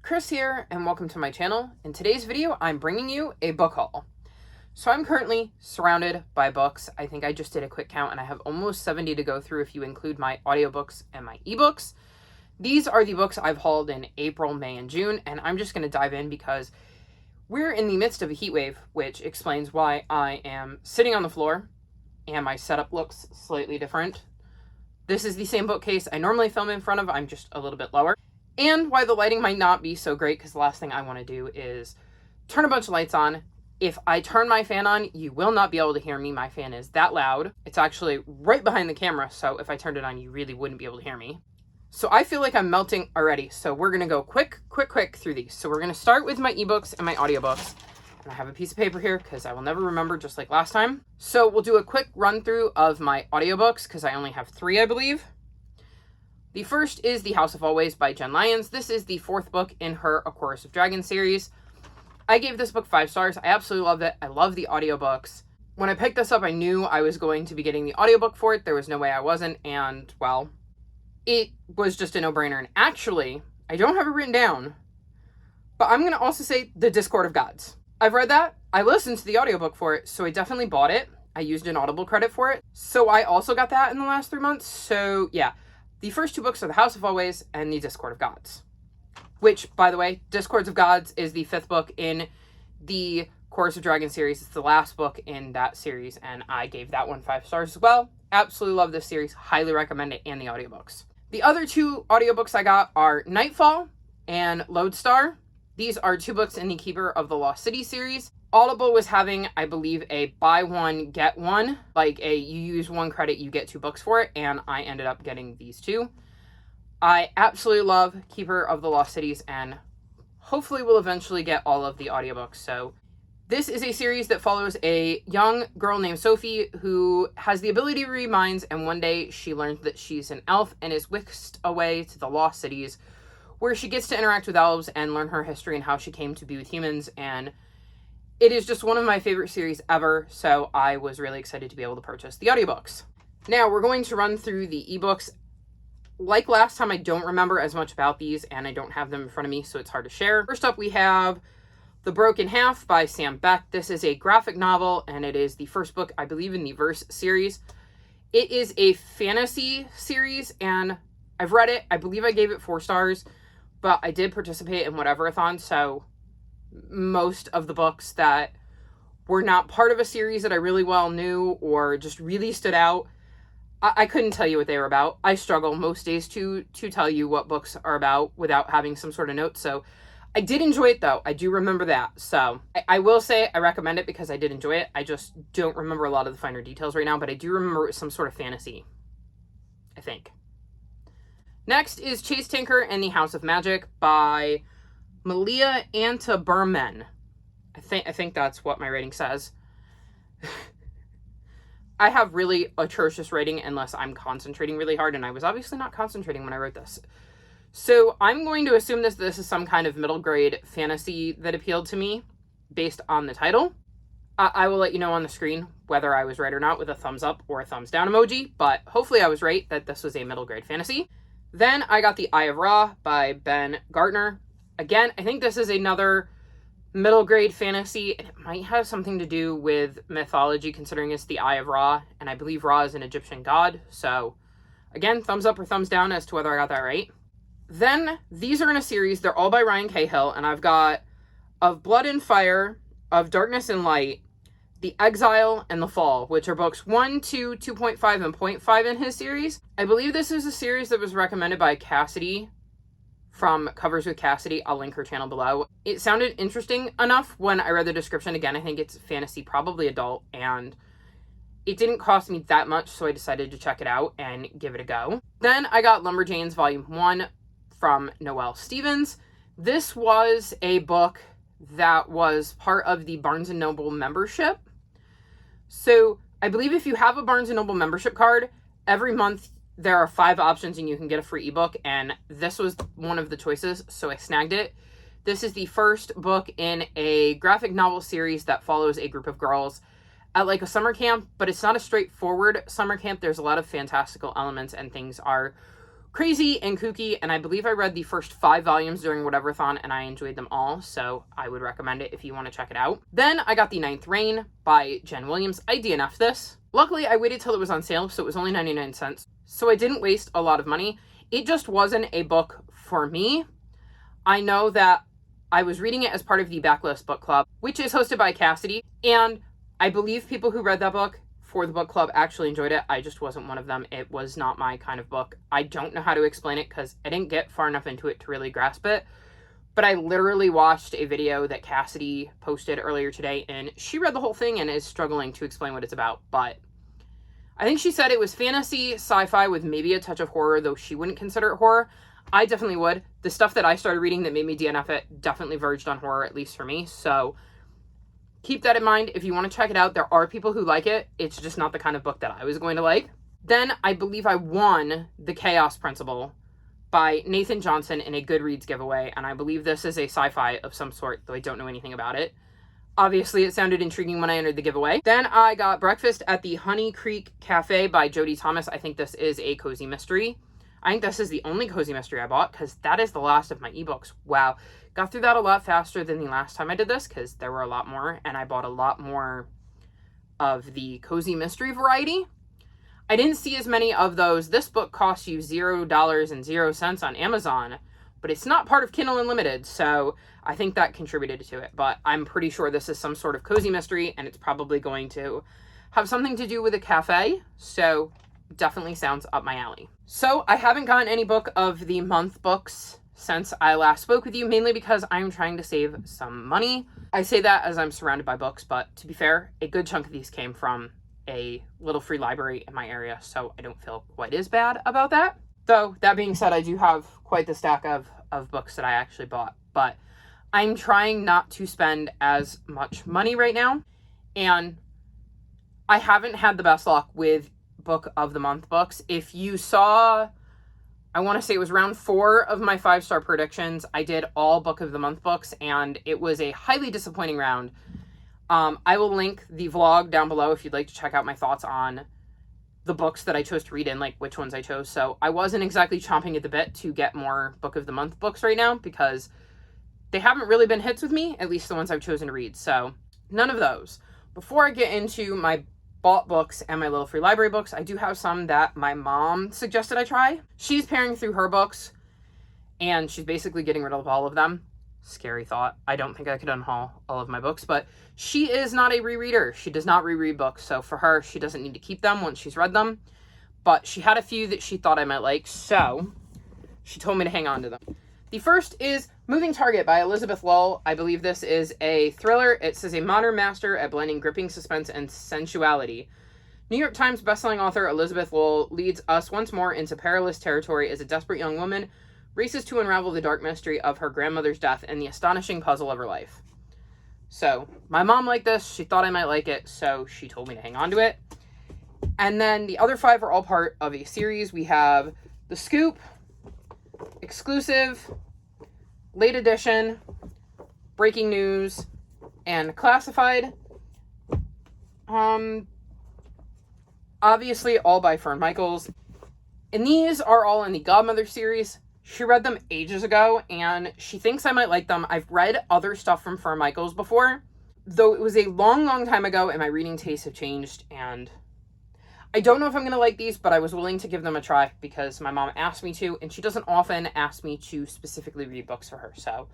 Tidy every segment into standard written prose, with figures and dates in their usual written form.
Chris here, and welcome to my channel. In today's video, I'm bringing you a book haul. So I'm currently surrounded by books. I think I just did a quick count, and I have almost 70 to go through if you include my audiobooks and my ebooks. These are the books I've hauled in April, May, and June, and I'm just going to dive in because we're in the midst of a heat wave, which explains why I am sitting on the floor, and my setup looks slightly different. This is the same bookcase I normally film in front of, I'm just a little bit lower. And why the lighting might not be so great, because the last thing I want to do is turn a bunch of lights on. If I turn my fan on, you will not be able to hear me. My fan is that loud. It's actually right behind the camera, so if I turned it on, you really wouldn't be able to hear me. So I feel like I'm melting already, so we're going to go quick through these. So we're going to start with my ebooks and my audiobooks. And I have a piece of paper here, because I will never remember, just like last time. So we'll do a quick run through of my audiobooks, because I only have 3, I believe. The first is The House of Always by Jen Lyons. This is the 4th book in her A Chorus of Dragons series. I gave this book 5 stars. I absolutely loved it. I love the audiobooks. When I picked this up, I knew I was going to be getting the audiobook for it. There was no way I wasn't, and, well, it was just a no-brainer. And actually, I don't have it written down, but I'm going to also say The Discord of Gods. I've read that. I listened to the audiobook for it, so I definitely bought it. I used an Audible credit for it, so I also got that in the last 3 months. So, yeah. The first 2 books are The House of Always and The Discord of Gods. Which, by the way, Discords of Gods is the 5th book in the Chorus of Dragons series. It's the last book in that series, and I gave that one 5 stars as well. Absolutely love this series. Highly recommend it, and the audiobooks. The other 2 audiobooks I got are Nightfall and Lodestar. These are 2 books in the Keeper of the Lost City series. Audible was having, I believe, a buy one, get one. Like you use 1 credit, you get 2 books for it, and I ended up getting these 2. I absolutely love Keeper of the Lost Cities, and hopefully will eventually get all of the audiobooks. So this is a series that follows a young girl named Sophie who has the ability to read minds, and one day she learns that she's an elf and is whisked away to the Lost Cities, where she gets to interact with elves and learn her history and how she came to be with humans. And it is just one of my favorite series ever, so I was really excited to be able to purchase the audiobooks. Now, we're going to run through the ebooks. Like last time, I don't remember as much about these, and I don't have them in front of me, so it's hard to share. First up, we have The Broken Half by Sam Beck. This is a graphic novel, and it is the first book, I believe, in the Verse series. It is a fantasy series, and I've read it. I believe I gave it 4 stars, but I did participate in whatever-a-thon, so most of the books that were not part of a series that I really well knew or just really stood out, I couldn't tell you what they were about. I struggle most days to tell you what books are about without having some sort of note. So I did enjoy it, though. I do remember that. So I will say I recommend it because I did enjoy it. I just don't remember a lot of the finer details right now, but I do remember it was some sort of fantasy, I think. Next is Chase Tinker and the House of Magic by Malia Antaberman. I think that's what my rating says. I have really atrocious rating unless I'm concentrating really hard, and I was obviously not concentrating when I wrote this. So I'm going to assume this is some kind of middle grade fantasy that appealed to me based on the title. I will let you know on the screen whether I was right or not with a thumbs up or a thumbs down emoji, but hopefully I was right that this was a middle grade fantasy. Then I got The Eye of Ra by Ben Gartner. Again, I think this is another middle grade fantasy. It might have something to do with mythology, considering it's the Eye of Ra, and I believe Ra is an Egyptian god. So, again, thumbs up or thumbs down as to whether I got that right. Then, these are in a series. They're all by Ryan Cahill, and I've got Of Blood and Fire, Of Darkness and Light, The Exile, and The Fall, which are books 1, 2, 2.5, and 0.5 in his series. I believe this is a series that was recommended by Cassidy from Covers with Cassidy. I'll link her channel below. It sounded interesting enough when I read the description. Again, I think it's fantasy, probably adult, and it didn't cost me that much, so I decided to check it out and give it a go. Then I got Lumberjanes Volume 1 from Noelle Stevens. This was a book that was part of the Barnes & Noble membership. So I believe if you have a Barnes & Noble membership card, every month there are 5 options and you can get a free ebook, and this was one of the choices, so I snagged it. This is the first book in a graphic novel series that follows a group of girls at like a summer camp, but it's not a straightforward summer camp. There's a lot of fantastical elements, and things are crazy and kooky, and I believe I read the first 5 volumes during whatever-thon, and I enjoyed them all, so I would recommend it if you want to check it out. Then I got The Ninth Reign by Jen Williams. I DNF'd this. Luckily, I waited till it was on sale, so it was only 99 cents, so I didn't waste a lot of money. It just wasn't a book for me. I know that I was reading it as part of the Backlist Book Club, which is hosted by Cassidy, and I believe people who read that book for the book club actually enjoyed it. I just wasn't one of them. It was not my kind of book. I don't know how to explain it because I didn't get far enough into it to really grasp it, but I literally watched a video that Cassidy posted earlier today, and she read the whole thing and is struggling to explain what it's about, but I think she said it was fantasy, sci-fi with maybe a touch of horror, though she wouldn't consider it horror. I definitely would. The stuff that I started reading that made me DNF it definitely verged on horror, at least for me, so keep that in mind. If you want to check it out, there are people who like it. It's just not the kind of book that I was going to like. Then I believe I won The Chaos Principle by Nathan Johnson in a Goodreads giveaway, and I believe this is a sci-fi of some sort, though I don't know anything about it. Obviously, it sounded intriguing when I entered the giveaway. Then I got Breakfast at the Honey Creek Cafe by Jody Thomas. I think this is a cozy mystery. I think this is the only cozy mystery I bought because that is the last of my ebooks. Wow. Got through that a lot faster than the last time I did this because there were a lot more, and I bought a lot more of the cozy mystery variety. I didn't see as many of those. This book costs you $0.00 on Amazon, but it's not part of Kindle Unlimited, so I think that contributed to it. But I'm pretty sure this is some sort of cozy mystery, and it's probably going to have something to do with a cafe, so definitely sounds up my alley. So I haven't gotten any book of the month books since I last spoke with you, mainly because I'm trying to save some money. I say that as I'm surrounded by books, but to be fair, a good chunk of these came from a little free library in my area, so I don't feel quite as bad about that. Though, that being said, I do have quite the stack of books that I actually bought, but I'm trying not to spend as much money right now, and I haven't had the best luck with book of the month books. If you saw, I want to say it was round 4 of my 5-star predictions, I did all book of the month books, and it was a highly disappointing round. I will link the vlog down below if you'd like to check out my thoughts on the books that I chose to read and like which ones I chose. So I wasn't exactly chomping at the bit to get more book of the month books right now because they haven't really been hits with me, at least the ones I've chosen to read. So none of those. Before I get into my bought books and my little free library books, I do have some that my mom suggested I try. She's pairing through her books, and she's basically getting rid of all of them. Scary thought. I don't think I could unhaul all of my books, but she is not a rereader. She does not reread books, so for her, she doesn't need to keep them once she's read them. But she had a few that she thought I might like, so she told me to hang on to them. The first is Moving Target by Elizabeth Lull. I believe this is a thriller. It says a modern master at blending gripping suspense and sensuality. New York Times bestselling author Elizabeth Lull leads us once more into perilous territory as a desperate young woman races to unravel the dark mystery of her grandmother's death and the astonishing puzzle of her life. So, my mom liked this. She thought I might like it, so she told me to hang on to it. And then the other 5 are all part of a series. We have The Scoop, Exclusive, Late Edition, Breaking News, and Classified. Obviously all by Fern Michaels. And these are all in the Godmother series. She read them ages ago, and she thinks I might like them. I've read other stuff from Fern Michaels before, though it was a long, long time ago, and my reading tastes have changed, and I don't know if I'm going to like these, but I was willing to give them a try because my mom asked me to, and she doesn't often ask me to specifically read books for her, so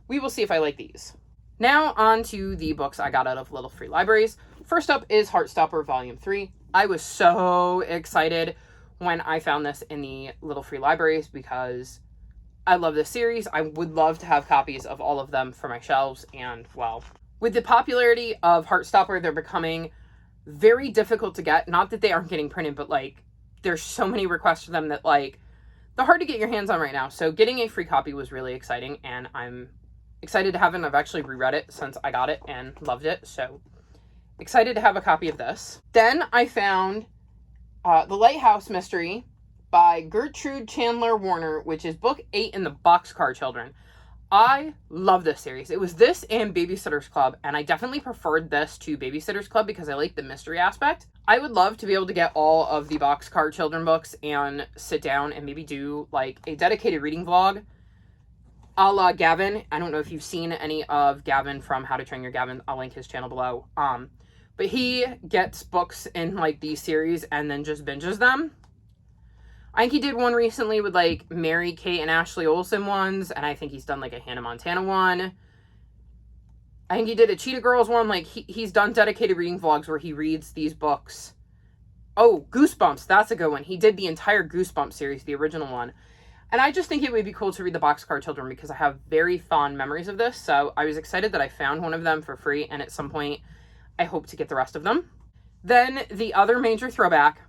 we will see if I like these. Now on to the books I got out of little free libraries. First up is Heartstopper Volume 3. I was so excited when I found this in the little free libraries because I love this series. I would love to have copies of all of them for my shelves, and well, with the popularity of Heartstopper, they're becoming very difficult to get. Not that they aren't getting printed, but like there's so many requests for them that like they're hard to get your hands on right now. So getting a free copy was really exciting, and I'm excited to have it. And I've actually reread it since I got it and loved it, so excited to have a copy of this. Then I found The Lighthouse Mystery by Gertrude Chandler Warner, which is book 8 in the Boxcar Children. I love this series. It was this and Babysitter's Club, and I definitely preferred this to Babysitter's Club because I like the mystery aspect. I would love to be able to get all of the Boxcar children books and sit down and maybe do like a dedicated reading vlog a la Gavin. I don't know if you've seen any of Gavin from How to Train Your Gavin. I'll link his channel below. But he gets books in like these series and then just binges them. I think he did one recently with like Mary, Kate, and Ashley Olsen ones, and I think he's done like a Hannah Montana one. I think he did a Cheetah Girls one. Like he's done dedicated reading vlogs where he reads these books. Oh, Goosebumps, that's a good one. He did the entire Goosebumps series, the original one. And I just think it would be cool to read the Boxcar Children because I have very fond memories of this. So I was excited that I found one of them for free, and at some point I hope to get the rest of them. Then the other major throwback,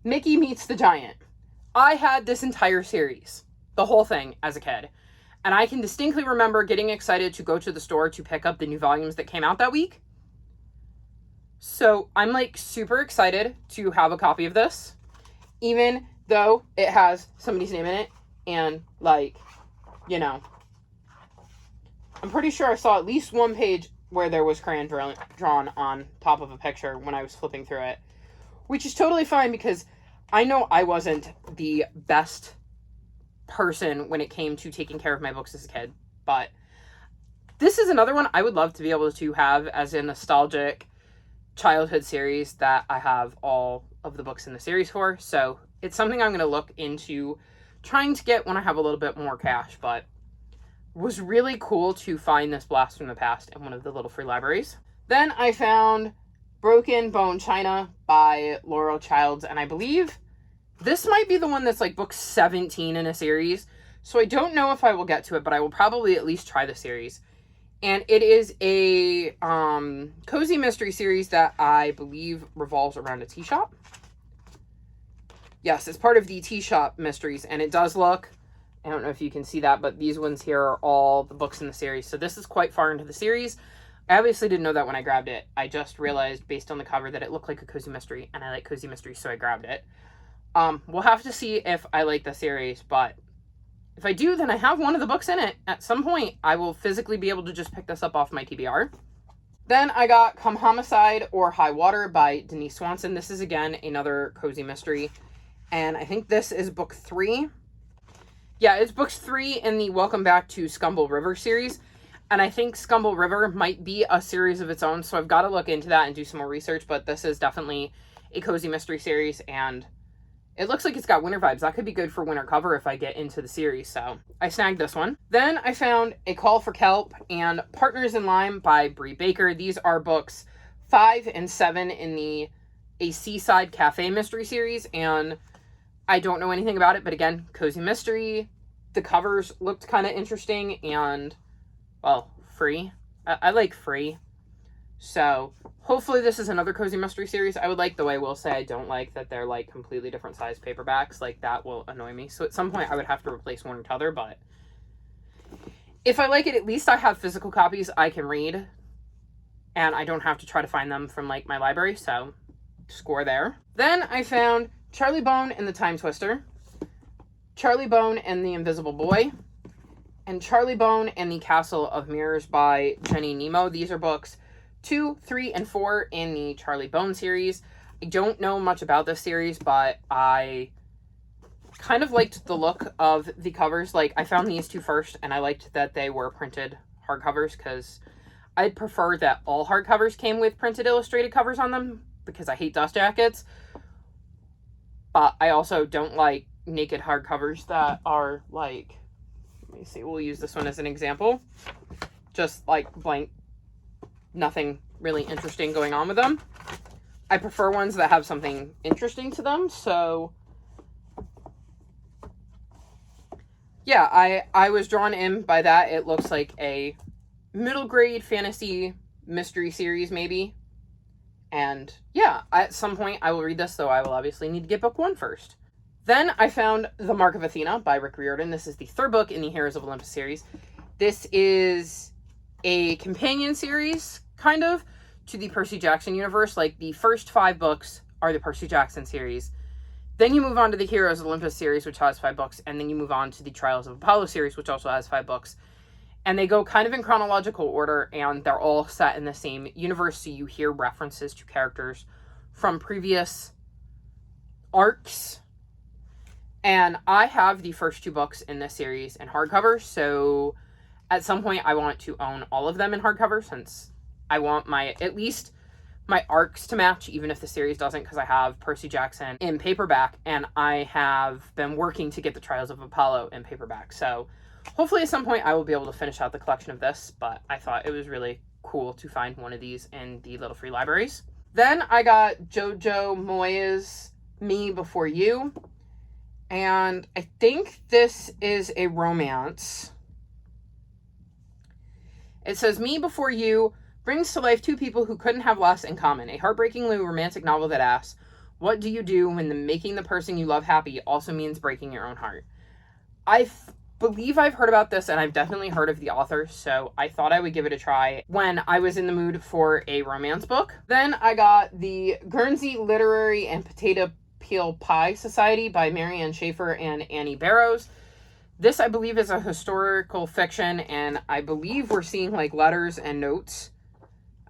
Mickey Meets the Giant. I had this entire series, the whole thing, as a kid. And I can distinctly remember getting excited to go to the store to pick up the new volumes that came out that week. So I'm like super excited to have a copy of this, even though it has somebody's name in it. And like, you know, I'm pretty sure I saw at least one page where there was crayon drawn on top of a picture when I was flipping through it, which is totally fine because I know I wasn't the best person when it came to taking care of my books as a kid, but this is another one I would love to be able to have as a nostalgic childhood series that I have all of the books in the series for. So it's something I'm going to look into trying to get when I have a little bit more cash, but it was really cool to find this blast from the past in one of the little free libraries. Then I found Broken Bone China by Laurel Childs, and I believe this might be the one that's like book 17 in a series, so I don't know if I will get to it, but I will probably at least try the series. And it is a cozy mystery series that I believe revolves around a tea shop. Yes, it's part of the tea shop mysteries, and it does look, I don't know if you can see that, but these ones here are all the books in the series, so this is quite far into the series. I obviously didn't know that when I grabbed it. I just realized based on the cover that it looked like a cozy mystery, and I like cozy mysteries, so I grabbed it. We'll have to see if I like the series, but if I do, then I have one of the books in it. At some point, I will physically be able to just pick this up off my TBR. Then I got Come Homicide or High Water by Denise Swanson. This is, again, another cozy mystery, and I think this is book 3. Yeah, it's book 3 in the Welcome Back to Scumble River series. And I think Scumble River might be a series of its own, so I've got to look into that and do some more research, but this is definitely a cozy mystery series, and it looks like it's got winter vibes. That could be good for winter cover if I get into the series, so I snagged this one. Then I found A Call for Kelp and Partners in Lime by Bree Baker. These are books 5 and 7 in the A Seaside Cafe mystery series, and I don't know anything about it, but again, cozy mystery. The covers looked kind of interesting and, well, free. I like free. So hopefully this is another cozy mystery series. I would like, though I will say I don't like that they're like completely different size paperbacks. Like that will annoy me. So at some point I would have to replace one or the other, but if I like it, at least I have physical copies I can read and I don't have to try to find them from like my library. So score there. Then I found Charlie Bone and the Time Twister, Charlie Bone and the Invisible Boy, and Charlie Bone and the Castle of Mirrors by Jenny Nemo. These are books 2, 3, and 4 in the Charlie Bone series. I don't know much about this series, but I kind of liked the look of the covers. Like, I found these two first, and I liked that they were printed hardcovers, because I'd prefer that all hardcovers came with printed illustrated covers on them, because I hate dust jackets. But I also don't like naked hardcovers that are, like, let me see, we'll use this one as an example. Just, like, blank, nothing really interesting going on with them. I prefer ones that have something interesting to them, so yeah, I was drawn in by that. It looks like a middle grade fantasy mystery series, maybe. And yeah, at some point I will read this, though I will obviously need to get book 1 first. Then I found The Mark of Athena by Rick Riordan. This is the 3rd book in the Heroes of Olympus series. This is a companion series, kind of, to the Percy Jackson universe. Like, the first 5 books are the Percy Jackson series. Then you move on to the Heroes of Olympus series, which has 5 books, and then you move on to the Trials of Apollo series, which also has 5 books. And they go kind of in chronological order, and they're all set in the same universe, so you hear references to characters from previous arcs. And I have the first 2 books in this series in hardcover, so at some point I want to own all of them in hardcover, since I want at least my arcs to match, even if the series doesn't, because I have Percy Jackson in paperback, and I have been working to get the Trials of Apollo in paperback. So hopefully at some point I will be able to finish out the collection of this, but I thought it was really cool to find one of these in the little free libraries. Then I got Jojo Moyes' Me Before You, and I think this is a romance. It says, Me Before You brings to life 2 people who couldn't have less in common. A heartbreakingly romantic novel that asks, what do you do when making the person you love happy also means breaking your own heart? I believe I've heard about this, and I've definitely heard of the author, so I thought I would give it a try when I was in the mood for a romance book. Then I got the Guernsey Literary and Potato Peel Pie Society by Marianne Schaefer and Annie Barrows. This, I believe, is a historical fiction, and I believe we're seeing like letters and notes.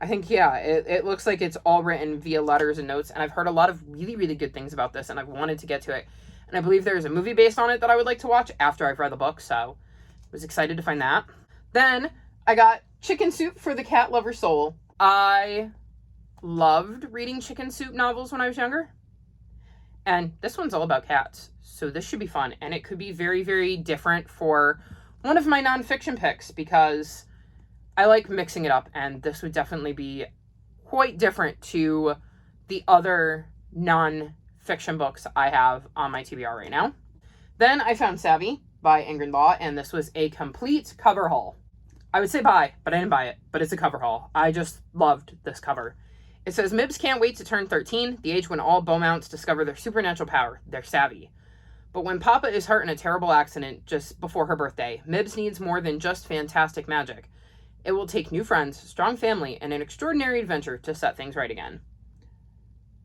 I think, yeah, it looks like it's all written via letters and notes, and I've heard a lot of really, really good things about this, and I've wanted to get to it. And I believe there's a movie based on it that I would like to watch after I've read the book, so I was excited to find that. Then I got Chicken Soup for the Cat Lover Soul. I loved reading Chicken Soup novels when I was younger, and this one's all about cats, so this should be fun, and it could be very, very different for one of my nonfiction picks, because I like mixing it up, and this would definitely be quite different to the other non-fiction books I have on my TBR right now. Then I found Savvy by Ingrid Law, and this was a complete cover haul. I would say buy, but I didn't buy it, but it's a cover haul. I just loved this cover. It says, Mibs can't wait to turn 13, the age when all Beaumounts discover their supernatural power, their savvy. But when Papa is hurt in a terrible accident just before her birthday, Mibs needs more than just fantastic magic. It will take new friends, strong family, and an extraordinary adventure to set things right again.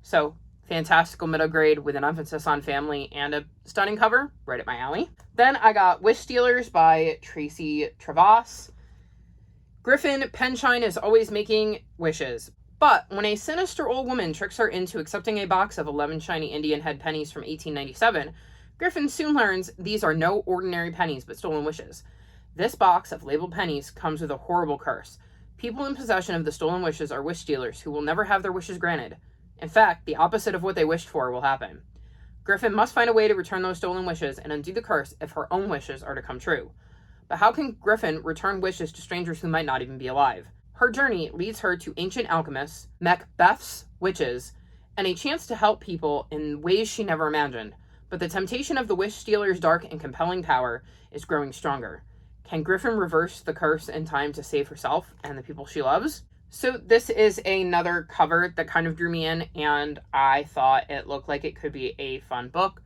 So, fantastical middle grade with an emphasis on family and a stunning cover, right at my alley. Then I got Wish Stealers by Tracy Travas. Griffin Penshine is always making wishes, but when a sinister old woman tricks her into accepting a box of 11 shiny Indian head pennies from 1897, Griffin soon learns these are no ordinary pennies but stolen wishes. This box of labeled pennies comes with a horrible curse. People in possession of the stolen wishes are wish stealers who will never have their wishes granted. In fact, the opposite of what they wished for will happen. Griffin must find a way to return those stolen wishes and undo the curse if her own wishes are to come true. But how can Griffin return wishes to strangers who might not even be alive? Her journey leads her to ancient alchemists, Macbeth's witches, and a chance to help people in ways she never imagined. But the temptation of the wish stealer's dark and compelling power is growing stronger. Can Griffin reverse the curse in time to save herself and the people she loves? So this is another cover that kind of drew me in, and I thought it looked like it could be a fun book.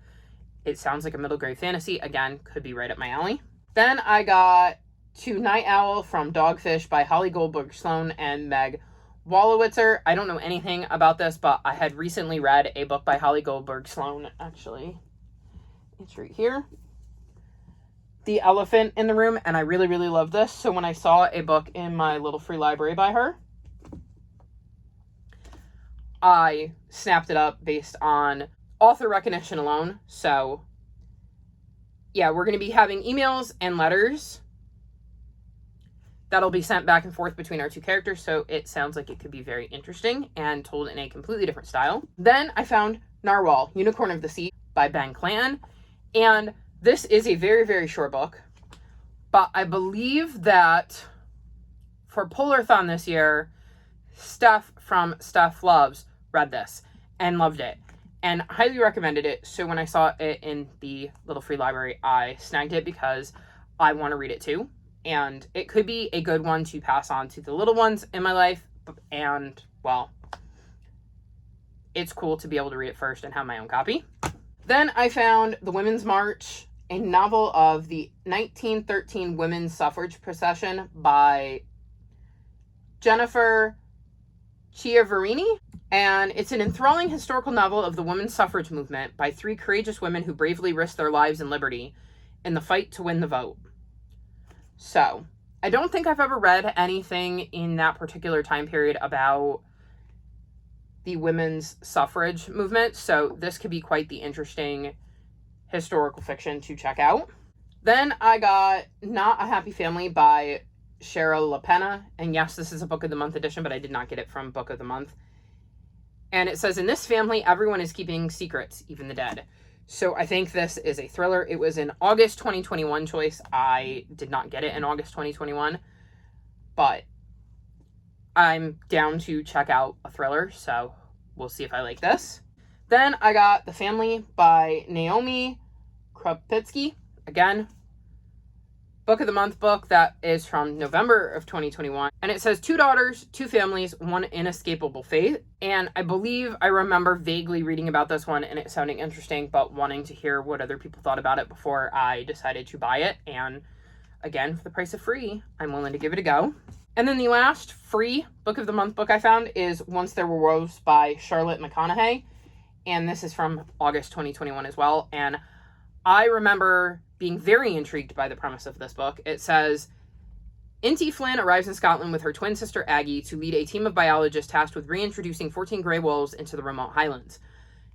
It sounds like a middle grade fantasy. Again, could be right up my alley. Then I got To Night Owl from Dogfish by Holly Goldberg Sloan and Meg Wolowitzer. I don't know anything about this, but I had recently read a book by Holly Goldberg Sloan. Actually, it's right here. The Elephant in the Room, and I really, really love this. So when I saw a book in my little free library by her, I snapped it up based on author recognition alone. So yeah, we're going to be having emails and letters that'll be sent back and forth between our two characters. So it sounds like it could be very interesting and told in a completely different style. Then I found Narwhal, Unicorn of the Sea by Ben Clanton. And this is a very, very short book, but I believe that for Polarthon this year, Steph from Steph Loves read this and loved it and highly recommended it. So when I saw it in the little free library, I snagged it because I want to read it too. And it could be a good one to pass on to the little ones in my life. And, well, it's cool to be able to read it first and have my own copy. Then I found The Women's March, a novel of the 1913 women's suffrage procession by Jennifer Chiaverini, and it's an enthralling historical novel of the women's suffrage movement by 3 courageous women who bravely risked their lives and liberty in the fight to win the vote. So, I don't think I've ever read anything in that particular time period about the women's suffrage movement, so this could be quite the interesting historical fiction to check out. Then I got Not a Happy Family by Cheryl LaPena, and yes, this is a Book of the Month edition, but I did not get it from Book of the Month. And it says, in this family, everyone is keeping secrets, even the dead. So I think this is a thriller. It was an August 2021 choice. I did not get it in August 2021, but I'm down to check out a thriller, so we'll see if I like this. Then I got The Family by Naomi Kropitsky. Again, Book of the Month book that is from November of 2021. And it says 2 daughters, 2 families, 1 inescapable fate. And I believe I remember vaguely reading about this one and it sounding interesting, but wanting to hear what other people thought about it before I decided to buy it. And again, for the price of free, I'm willing to give it a go. And then the last free Book of the Month book I found is Once There Were Wolves by Charlotte McConaughey. And this is from August 2021 as well. And I remember being very intrigued by the premise of this book. It says, Inti Flynn arrives in Scotland with her twin sister Aggie to lead a team of biologists tasked with reintroducing 14 grey wolves into the remote Highlands.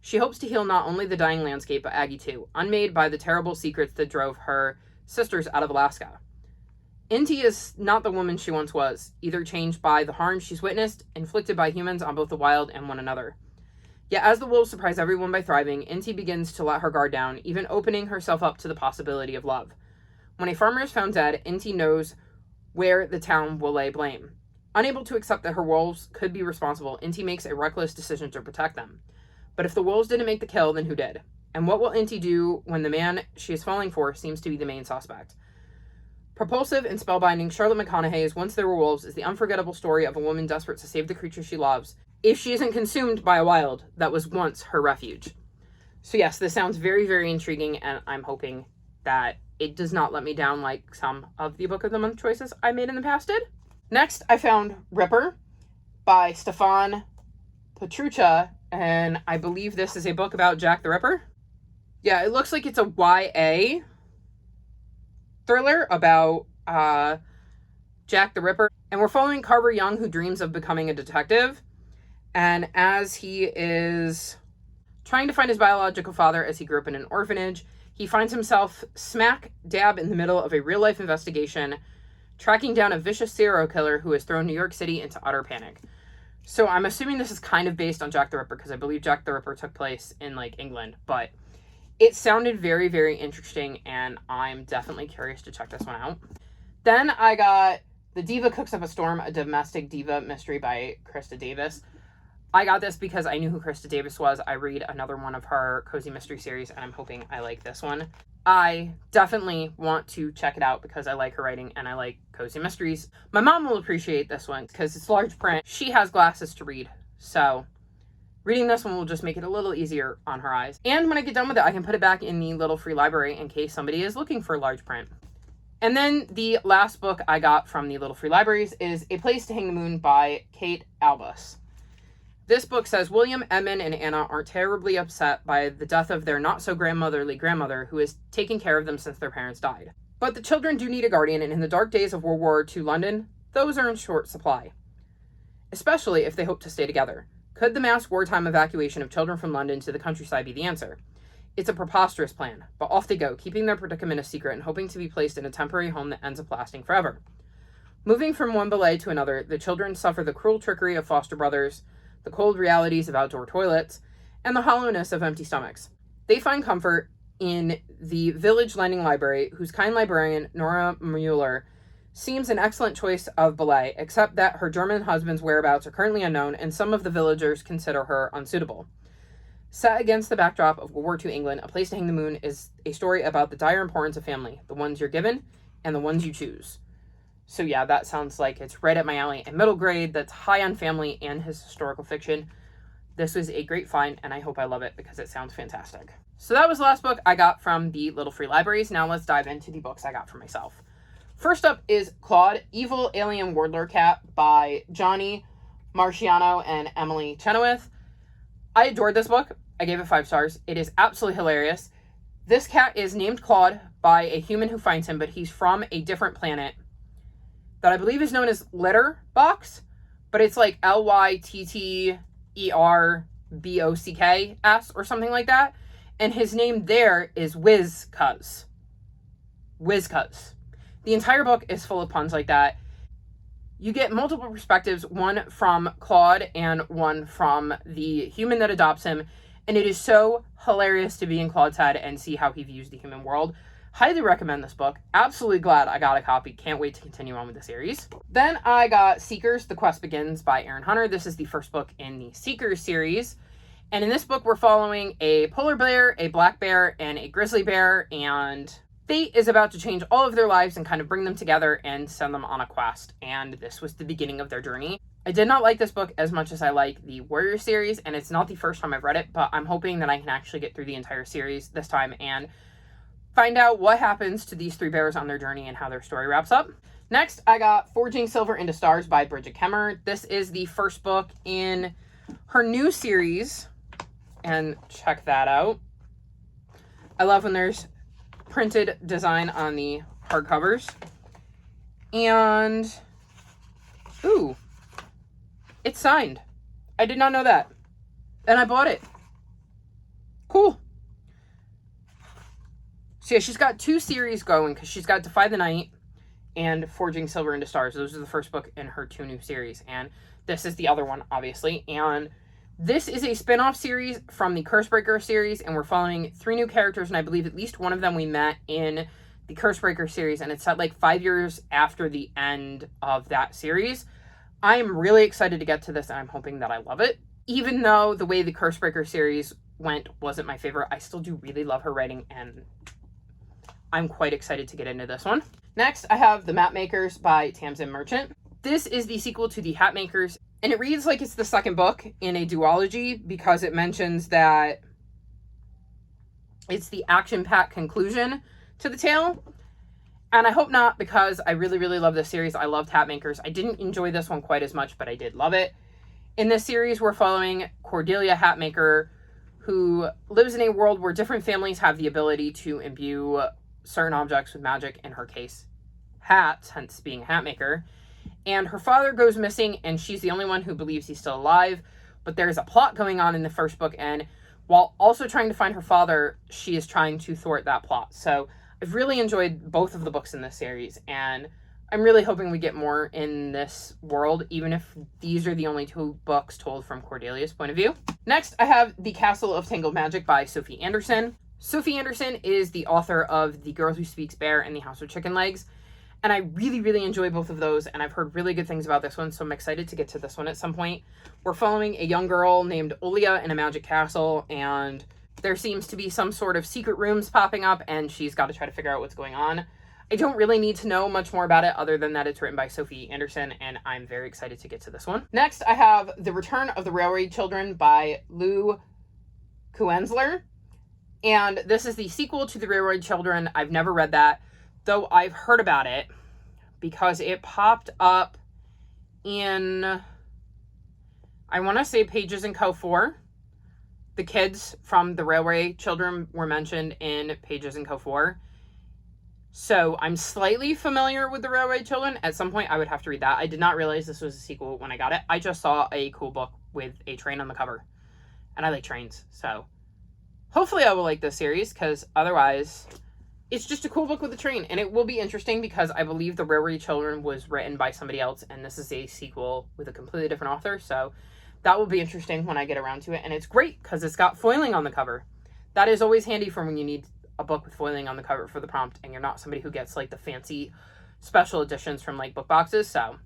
She hopes to heal not only the dying landscape, but Aggie too, unmade by the terrible secrets that drove her sisters out of Alaska. Inti is not the woman she once was, either changed by the harm she's witnessed, inflicted by humans on both the wild and one another. Yet as the wolves surprise everyone by thriving, Inti begins to let her guard down, even opening herself up to the possibility of love. When a farmer is found dead, Inti knows where the town will lay blame. Unable to accept that her wolves could be responsible, Inti makes a reckless decision to protect them. But if the wolves didn't make the kill, then who did? And what will Inti do when the man she is falling for seems to be the main suspect? Propulsive and spellbinding, Charlotte McConaughey's Once There Were Wolves is the unforgettable story of a woman desperate to save the creature she loves, if she isn't consumed by a wild that was once her refuge. So yes, this sounds very, very intriguing, and I'm hoping that it does not let me down like some of the Book of the Month choices I made in the past did. Next, I found Ripper by Stefan Petruccia, and I believe this is a book about Jack the Ripper. Yeah, it looks like it's a YA thriller about Jack the Ripper, and we're following Carver Young, who dreams of becoming a detective. And as he is trying to find his biological father as he grew up in an orphanage, he finds himself smack dab in the middle of a real-life investigation, tracking down a vicious serial killer who has thrown New York City into utter panic. So I'm assuming this is kind of based on Jack the Ripper, because I believe Jack the Ripper took place in, England. But it sounded very, very interesting, and I'm definitely curious to check this one out. Then I got The Diva Cooks Up a Storm, a domestic diva mystery by Krista Davis. I got this because I knew who Krista Davis was. I read another one of her cozy mystery series, and I'm hoping I like this one. I definitely want to check it out because I like her writing and I like cozy mysteries. My mom will appreciate this one because it's large print. She has glasses to read, so reading this one will just make it a little easier on her eyes. And when I get done with it, I can put it back in the little free library in case somebody is looking for large print. And then the last book I got from the little free libraries is A Place to Hang the Moon by Kate Albus. This book says William, Edmund, and Anna aren't terribly upset by the death of their not-so-grandmotherly grandmother who has taken care of them since their parents died. But the children do need a guardian, and in the dark days of World War II London, those are in short supply. Especially if they hope to stay together. Could the mass wartime evacuation of children from London to the countryside be the answer? It's a preposterous plan, but off they go, keeping their predicament a secret and hoping to be placed in a temporary home that ends up lasting forever. Moving from one ballet to another, the children suffer the cruel trickery of foster brothers, the cold realities of outdoor toilets, and the hollowness of empty stomachs. They find comfort in the village lending library, whose kind librarian, Nora Mueller, seems an excellent choice of ballet, except that her German husband's whereabouts are currently unknown, and some of the villagers consider her unsuitable. Set against the backdrop of World War II England, A Place to Hang the Moon is a story about the dire importance of family, the ones you're given, and the ones you choose. So yeah, that sounds like it's right up my alley. In middle grade, that's high on family and historical fiction. This was a great find, and I hope I love it because it sounds fantastic. So that was the last book I got from the little free libraries. Now let's dive into the books I got for myself. First up is Claude, Evil Alien Wardler Cat by Johnny Marciano and Emily Chenoweth. I adored this book. I gave it 5 stars. It is absolutely hilarious. This cat is named Claude by a human who finds him, but he's from a different planet that I believe is known as Litterbox, but it's like Litterbox or something like that. And his name there is Whizcuz. Whizcuz. The entire book is full of puns like that. You get multiple perspectives, one from Claude and one from the human that adopts him, and it is so hilarious to be in Claude's head and see how he views the human world. Highly recommend this book. Absolutely glad I got a copy. Can't wait to continue on with the series. Then I got Seekers, The Quest Begins by Aaron Hunter. This is the first book in the Seekers series. And in this book, we're following a polar bear, a black bear, and a grizzly bear, and fate is about to change all of their lives and kind of bring them together and send them on a quest. And this was the beginning of their journey. I did not like this book as much as I like the Warrior series, and it's not the first time I've read it, but I'm hoping that I can actually get through the entire series this time and find out what happens to these 3 bears on their journey and how their story wraps up. Next, I got Forging Silver into Stars by Bridget Kemmer. This is the first book in her new series, and check that out. I love when there's printed design on the hardcovers. And, ooh, it's signed. I did not know that. And I bought it. Cool. So yeah, she's got 2 series going because she's got Defy the Night and Forging Silver into Stars. Those are the first book in her 2 new series. And this is the other one, obviously. And this is a spin-off series from the Cursebreaker series, and we're following 3 new characters, and I believe at least one of them we met in the Cursebreaker series, and it's set like 5 years after the end of that series. I am really excited to get to this, and I'm hoping that I love it. Even though the way the Cursebreaker series went wasn't my favorite, I still do really love her writing, and I'm quite excited to get into this one. Next, I have The Mapmakers by Tamsin Merchant. This is the sequel to The Hatmakers, and it reads like it's the second book in a duology because it mentions that it's the action-packed conclusion to the tale. And I hope not, because I really, really love this series. I loved Hatmakers. I didn't enjoy this one quite as much, but I did love it. In this series, we're following Cordelia Hatmaker, who lives in a world where different families have the ability to imbue certain objects with magic. In her case, hats, hence being a hatmaker. And her father goes missing, and she's the only one who believes he's still alive. But there's a plot going on in the first book, and while also trying to find her father, she is trying to thwart that plot. So I've really enjoyed both of the books in this series, and I'm really hoping we get more in this world, even if these are the only 2 books told from Cordelia's point of view. Next, I have The Castle of Tangled Magic by Sophie Anderson. Sophie Anderson is the author of The Girl Who Speaks Bear and The House of Chicken Legs. And I really, really enjoy both of those, and I've heard really good things about this one, so I'm excited to get to this one at some point. We're following a young girl named Olia in a magic castle, and there seems to be some sort of secret rooms popping up, and she's got to try to figure out what's going on. I don't really need to know much more about it other than that it's written by Sophie Anderson, and I'm very excited to get to this one. Next, I have The Return of the Railway Children by Lou Kuenzler, and this is the sequel to The Railway Children. I've never read that, though I've heard about it because it popped up in, I want to say, Pages and Co. 4. The kids from The Railway Children were mentioned in Pages and Co. 4. So I'm slightly familiar with The Railway Children. At some point, I would have to read that. I did not realize this was a sequel when I got it. I just saw a cool book with a train on the cover, and I like trains. So hopefully I will like this series, because otherwise it's just a cool book with a train, and it will be interesting because I believe The Railway Children was written by somebody else, and this is a sequel with a completely different author, so that will be interesting when I get around to it. And it's great because it's got foiling on the cover. That is always handy for when you need a book with foiling on the cover for the prompt, and you're not somebody who gets like the fancy special editions from like book boxes, so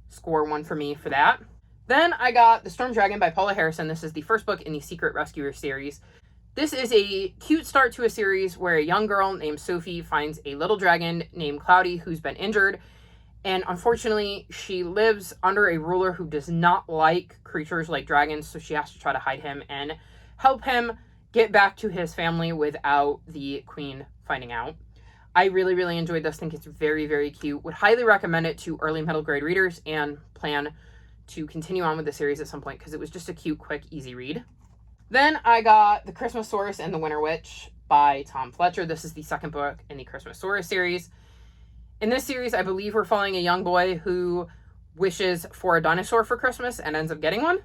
score 1 for me for that. Then I got The Storm Dragon by Paula Harrison. This is the first book in the Secret Rescuer series. This is a cute start to a series where a young girl named Sophie finds a little dragon named Cloudy who's been injured. And unfortunately, she lives under a ruler who does not like creatures like dragons, so she has to try to hide him and help him get back to his family without the queen finding out. I really, really enjoyed this. I think it's very, very cute. Would highly recommend it to early middle grade readers, and plan to continue on with the series at some point because it was just a cute, quick, easy read. Then I got The Christmasaurus and the Winter Witch by Tom Fletcher. This is the second book in the Christmasaurus series. In this series, I believe we're following a young boy who wishes for a dinosaur for Christmas and ends up getting one.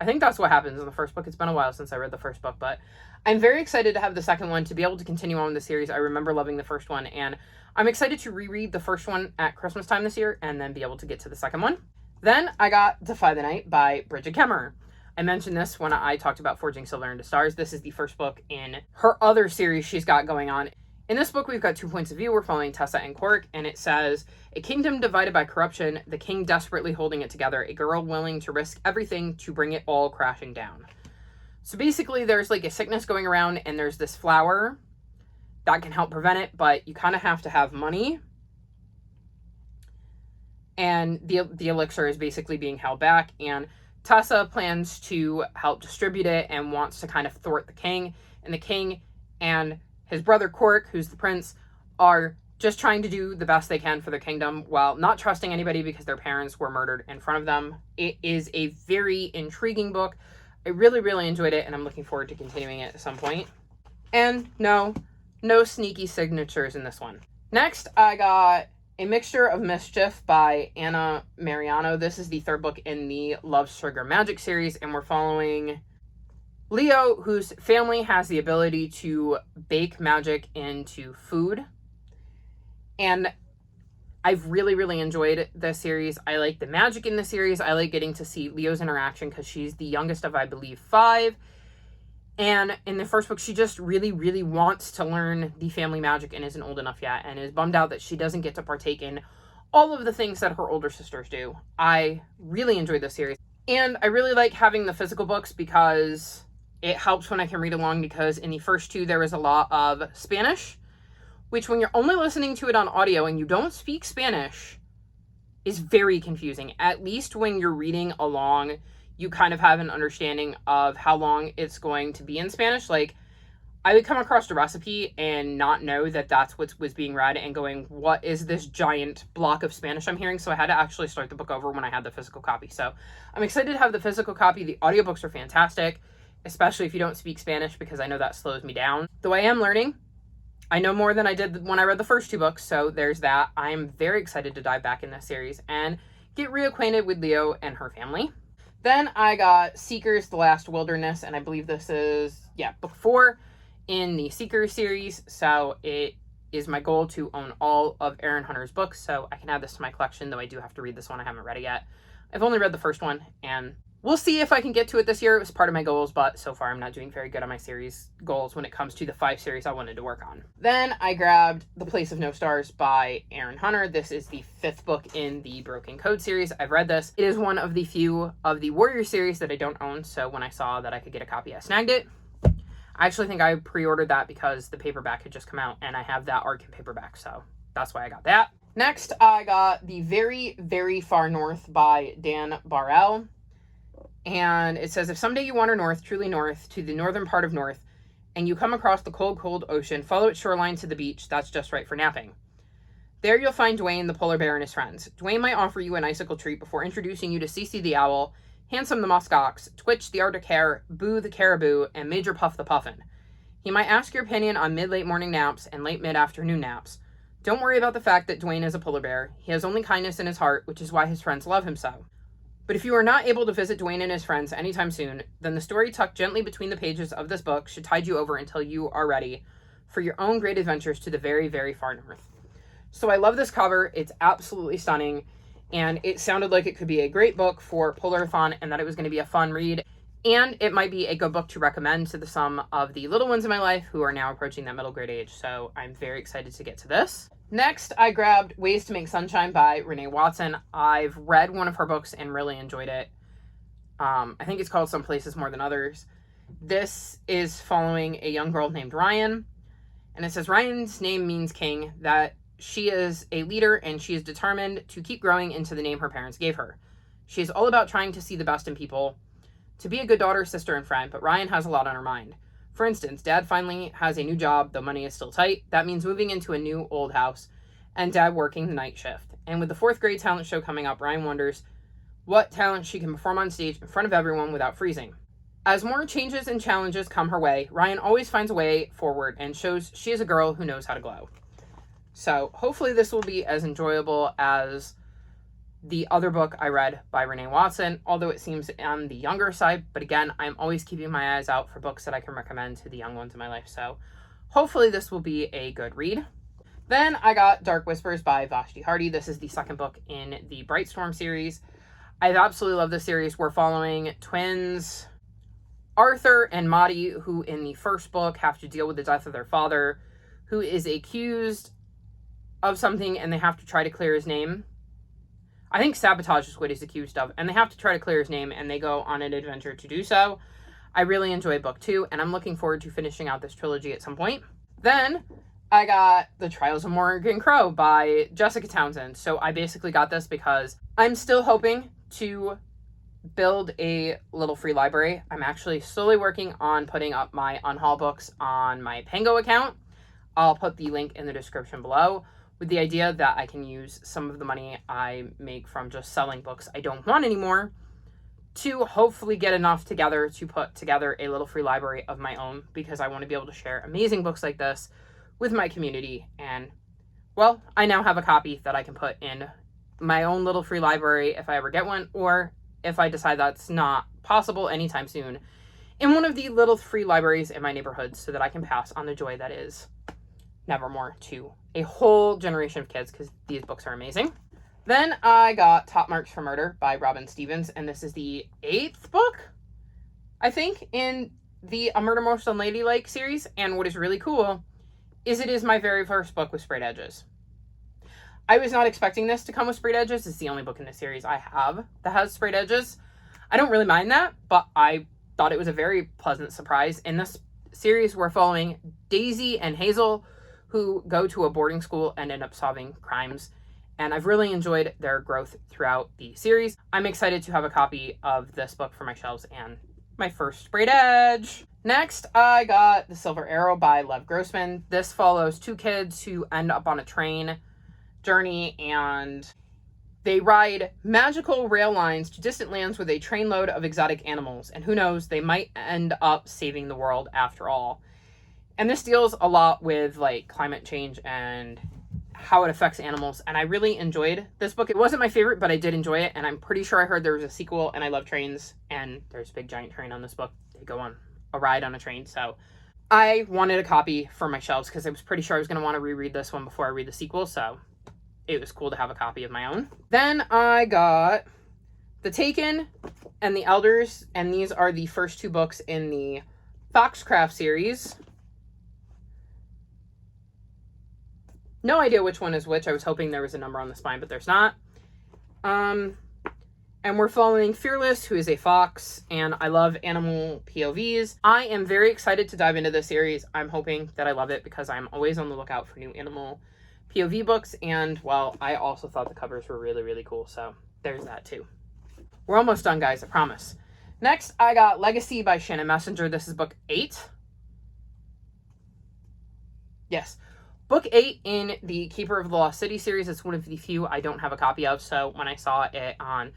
I think that's what happens in the first book. It's been a while since I read the first book, but I'm very excited to have the second one, to be able to continue on with the series. I remember loving the first one, and I'm excited to reread the first one at Christmas time this year and then be able to get to the second one. Then I got Defy the Night by Bridget Kemmerer. I mentioned this when I talked about Forging Silver into Stars. This is the first book in her other series she's got going on. In this book, we've got 2 points of view. We're following Tessa and Quark, and it says, a kingdom divided by corruption, the king desperately holding it together, a girl willing to risk everything to bring it all crashing down. So basically, there's like a sickness going around, and there's this flower that can help prevent it, but you kind of have to have money. And the elixir is basically being held back, and Tessa plans to help distribute it and wants to kind of thwart the king. And the king and his brother Quark, who's the prince, are just trying to do the best they can for their kingdom while not trusting anybody because their parents were murdered in front of them. It is a very intriguing book. I really, really enjoyed it, and I'm looking forward to continuing it at some point. And no sneaky signatures in this one. Next, I got A Mixture of Mischief by Anna Mariano. This is the third book in the Love, Sugar, Magic series, and we're following Leo, whose family has the ability to bake magic into food. And I've really, really enjoyed this series. I like the magic in the series. I like getting to see Leo's interaction because she's the youngest of, I believe, 5. And in the first book, she just really, really wants to learn the family magic and isn't old enough yet, and is bummed out that she doesn't get to partake in all of the things that her older sisters do. I really enjoyed this series. And I really like having the physical books because it helps when I can read along, because in the first 2, there was a lot of Spanish, which when you're only listening to it on audio and you don't speak Spanish is very confusing. At least when you're reading along, you kind of have an understanding of how long it's going to be in Spanish. Like, I would come across a recipe and not know that that's what was being read and going, what is this giant block of Spanish I'm hearing? So I had to actually start the book over when I had the physical copy. So I'm excited to have the physical copy. The audiobooks are fantastic, especially if you don't speak Spanish, because I know that slows me down. Though I am learning. I know more than I did when I read the first 2 books, so there's that. I'm very excited to dive back in this series and get reacquainted with Leo and her family. Then I got Seekers, The Last Wilderness, and I believe this is, book 4 in the Seekers series. So it is my goal to own all of Aaron Hunter's books, so I can add this to my collection, though I do have to read this one. I haven't read it yet. I've only read the first one, and we'll see if I can get to it this year. It was part of my goals, but so far I'm not doing very good on my series goals when it comes to the 5 series I wanted to work on. Then I grabbed The Place of No Stars by Aaron Hunter. This is the 5th book in the Broken Code series. I've read this. It is one of the few of the Warrior series that I don't own, so when I saw that I could get a copy, I snagged it. I actually think I pre-ordered that because the paperback had just come out, and I have that ARC in paperback, so that's why I got that. Next, I got The Very, Very Far North by Dan Barrell. And it says, if someday you wander north, truly north, to the northern part of north, and you come across the cold, cold ocean, follow its shoreline to the beach that's just right for napping. There you'll find Dwayne, the polar bear, and his friends. Dwayne might offer you an icicle treat before introducing you to Cece the owl, Handsome the musk ox, Twitch the Arctic hare, Boo the caribou, and Major Puff the puffin. He might ask your opinion on mid-late morning naps and late mid-afternoon naps. Don't worry about the fact that Dwayne is a polar bear. He has only kindness in his heart, which is why his friends love him so. But if you are not able to visit Dwayne and his friends anytime soon, then the story tucked gently between the pages of this book should tide you over until you are ready for your own great adventures to the very, very far north. So I love this cover. It's absolutely stunning. And it sounded like it could be a great book for Polarathon, and that it was going to be a fun read. And it might be a good book to recommend to some of the little ones in my life who are now approaching that middle grade age. So I'm very excited to get to this. Next, I grabbed Ways to Make Sunshine by Renee Watson. I've read one of her books and really enjoyed it. I think it's called Some Places More Than Others. This is following a young girl named Ryan. And it says Ryan's name means king, that she is a leader and she is determined to keep growing into the name her parents gave her. She is all about trying to see the best in people, to be a good daughter, sister, and friend, but Ryan has a lot on her mind. For instance, Dad finally has a new job, though money is still tight. That means moving into a new old house, and Dad working the night shift. And with the 4th grade talent show coming up, Ryan wonders what talent she can perform on stage in front of everyone without freezing. As more changes and challenges come her way, Ryan always finds a way forward and shows she is a girl who knows how to glow. So hopefully this will be as enjoyable as the other book I read by Renee Watson, although it seems on the younger side. But again, I'm always keeping my eyes out for books that I can recommend to the young ones in my life. So hopefully this will be a good read. Then I got Dark Whispers by Vashti Hardy. This is the second book in the Bright Storm series. I've absolutely loved this series. We're following twins Arthur and Maddie, who in the first book have to deal with the death of their father, who is accused of something, and they have to try to clear his name. I think sabotage is what he's accused of, and they have to try to clear his name, and they go on an adventure to do so. I really enjoyed book 2, and I'm looking forward to finishing out this trilogy at some point. Then I got The Trials of Morgan Crow by Jessica Townsend. So I basically got this because I'm still hoping to build a little free library. I'm actually slowly working on putting up my Unhaul books on my Pango account. I'll put the link in the description below, with the idea that I can use some of the money I make from just selling books I don't want anymore to hopefully get enough together to put together a little free library of my own, because I want to be able to share amazing books like this with my community. And, well, I now have a copy that I can put in my own little free library if I ever get one, or if I decide that's not possible anytime soon, in one of the little free libraries in my neighborhood, so that I can pass on the joy that is Nevermore to a whole generation of kids, because these books are amazing. Then I got Top Marks for Murder by Robin Stevens, and this is the 8th book, I think, in the A Murder Most Unladylike series. And what is really cool is it is my very first book with sprayed edges. I was not expecting this to come with sprayed edges. It's the only book in the series I have that has sprayed edges. I don't really mind that, but I thought it was a very pleasant surprise. In this series, we're following Daisy and Hazel, who go to a boarding school and end up solving crimes. And I've really enjoyed their growth throughout the series. I'm excited to have a copy of this book for my shelves and my first sprayed edge. Next, I got The Silver Arrow by Lev Grossman. This follows two kids who end up on a train journey, and they ride magical rail lines to distant lands with a trainload of exotic animals. And who knows, they might end up saving the world after all. And this deals a lot with like climate change and how it affects animals. And I really enjoyed this book. It wasn't my favorite, but I did enjoy it. And I'm pretty sure I heard there was a sequel, and I love trains. And there's a big giant train on this book. They go on a ride on a train. So I wanted a copy for my shelves because I was pretty sure I was going to want to reread this one before I read the sequel. So it was cool to have a copy of my own. Then I got The Taken and The Elders. And these are the first two books in the Foxcraft series. No idea which one is which. I was hoping there was a number on the spine, but there's not. And we're following Fearless, who is a fox, and I love animal POVs. I am very excited to dive into this series. I'm hoping that I love it because I'm always on the lookout for new animal POV books, and, well, I also thought the covers were really, really cool, so there's that too. We're almost done, guys, I promise. Next, I got Legacy by Shannon Messenger. This is book 8. Yes. Book 8 in the Keeper of the Lost City series. It's one of the few I don't have a copy of, so when I saw it on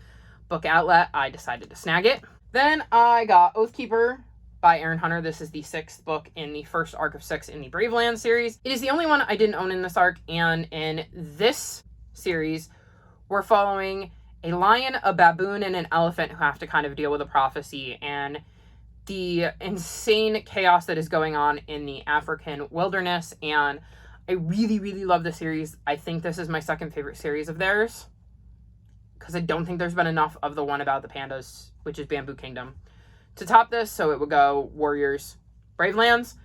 Book Outlet, I decided to snag it. Then I got Oathkeeper by Aaron Hunter. This is the 6th book in the first arc of 6 in the Braveland series. It is the only one I didn't own in this arc, and in this series, we're following a lion, a baboon, and an elephant who have to kind of deal with a prophecy and the insane chaos that is going on in the African wilderness. And I really, really love the series. I think this is my second favorite series of theirs, because I don't think there's been enough of the one about the pandas, which is Bamboo Kingdom, to top this. So it would go Warriors, Bravelands.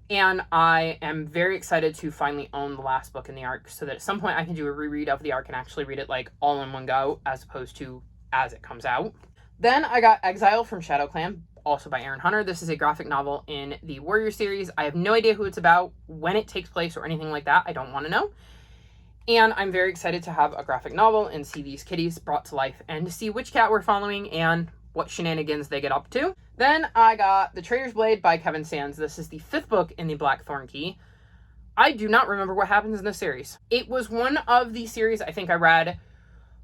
And I am very excited to finally own the last book in the arc, so that at some point I can do a reread of the arc and actually read it like all in one go, as opposed to as it comes out. Then I got Exile from Shadow Clan, also by Aaron Hunter. This is a graphic novel in the Warrior series. I have no idea who it's about, when it takes place, or anything like that. I don't want to know. And I'm very excited to have a graphic novel and see these kitties brought to life, and to see which cat we're following and what shenanigans they get up to. Then I got The Traitor's Blade by Kevin Sands. This is the 5th book in the Blackthorn Key. I do not remember what happens in this series. It was one of the series I think I read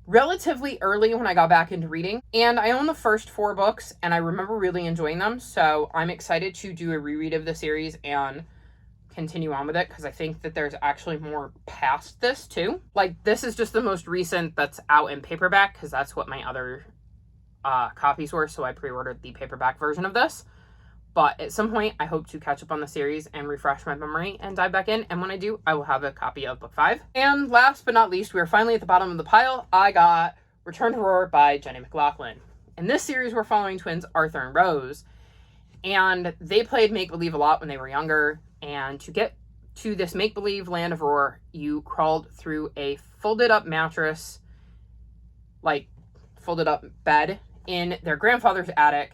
relatively early when I got back into reading, and I own the first 4 books and I remember really enjoying them, so I'm excited to do a reread of the series and continue on with it, because I think that there's actually more past this too. Like, this is just the most recent that's out in paperback, because that's what my other copies were, so I pre-ordered the paperback version of this. But at some point, I hope to catch up on the series and refresh my memory and dive back in. And when I do, I will have a copy of book 5. And last but not least, we are finally at the bottom of the pile. I got Return to Roar by Jenny McLaughlin. In this series, we're following twins Arthur and Rose. And they played make-believe a lot when they were younger. And to get to this make-believe land of Roar, you crawled through a folded-up mattress, like folded-up bed in their grandfather's attic.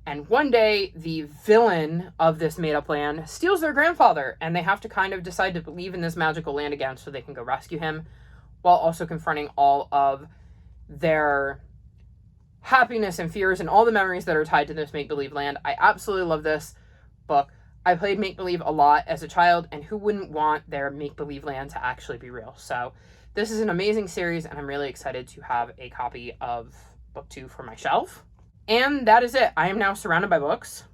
And one day, the villain of this made-up land steals their grandfather, and they have to kind of decide to believe in this magical land again so they can go rescue him, while also confronting all of their happiness and fears and all the memories that are tied to this make-believe land. I absolutely love this book. I played make-believe a lot as a child, and who wouldn't want their make-believe land to actually be real? So this is an amazing series, and I'm really excited to have a copy of book 2 for my shelf. And that is it. I am now surrounded by books.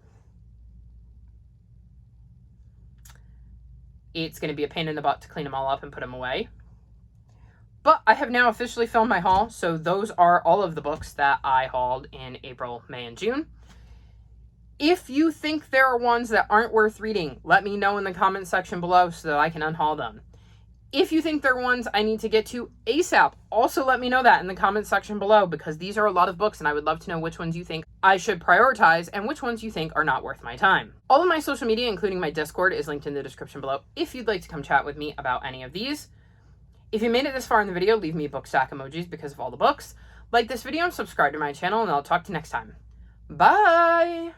It's going to be a pain in the butt to clean them all up and put them away. But I have now officially filmed my haul, so those are all of the books that I hauled in April, May, and June. If you think there are ones that aren't worth reading, let me know in the comment section below so that I can unhaul them. If you think there are ones I need to get to ASAP, also let me know that in the comment section below, because these are a lot of books and I would love to know which ones you think I should prioritize and which ones you think are not worth my time. All of my social media, including my Discord, is linked in the description below if you'd like to come chat with me about any of these. If you made it this far in the video, leave me book stack emojis because of all the books. Like this video and subscribe to my channel, and I'll talk to you next time. Bye!